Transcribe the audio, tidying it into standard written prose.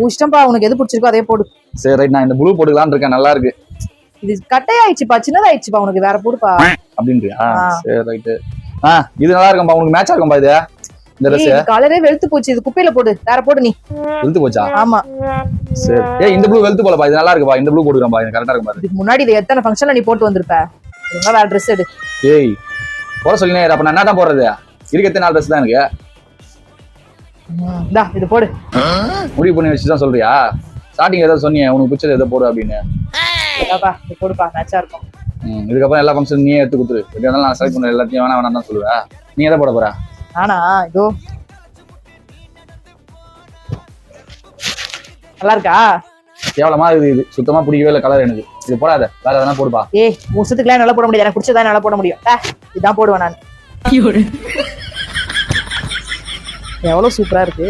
இஷ்டம்பா, உனக்கு எது பிடிச்சிருக்கோ அதே போடு. சரி ரைட், நான் இந்த ப்ளூ போட்டுக்கலான்னு இருக்கேன், நல்லா இருக்கு. இது கட்டையாயிடுச்சுப்பா, சின்னதாயிடுச்சுப்பா, உனக்கு வேற போடுப்பா. அப்படின்றியா? சரி ரைட்டு. இது நல்லா இருக்கும்பா, உனக்கு மேட்சா இருக்கும்பா இது. இந்த ட்ரெஸ் கலரே வெளுத்து போச்சு, இது குப்பையில போடு, வேற போடு. நீ வெளுத்து போச்சா? ஆமா. சரி, இந்த ப்ளூ வெளுத்து போலப்பா, இது நல்லா இருக்குப்பா, இந்த ப்ளூ போடுறேன்பா, இது கரெக்டா இருக்கும் பாரு. இதுக்கு முன்னாடி இது எத்தனை ஃபங்க்ஷன்ல நீ போட்டு வந்திருப்ப. வேற ட்ரெஸ் எடு. ஏய் போட சொல்லினே, அப்ப நான் என்ன தான் போடுறது? இருக்க எத்தனை 4 ட்ரெஸ் தான் எனக்கு. இந்தா இது போடு. முடிவு பண்ணி வச்சுதான் சொல்றியா? ஸ்டார்டிங் ஏதாவது சொன்னீங்க, உனக்கு பிடிச்சது எதை போடு அப்படின்னு. இது போடுப்பா, மேட்சா இருக்கும். இதுக்கப்புறம் எல்லா ஃபங்க்ஷன் நீயே எடுத்து கொடுத்துரு. இருந்தாலும் நான் செலக்ட் பண்ண எல்லாத்தையும் வேணா வேணாம் தான் சொல்லுவேன். நீ எதை போட போற? ஆனா இதோ நல்லா இருக்கா? கேவலமா இது சுத்தமா பிடிக்கவே இல்லை கலர் எனக்கு. இது போடாத, வேற எதனா போடுப்பா. வருஷத்துக்குலாம் நல்லா போட முடியாது, எனக்கு பிடிச்சதான் நல்லா போட முடியும். இதான் போடுவேன் நான். எவ்வளவு சூப்பரா இருக்கு.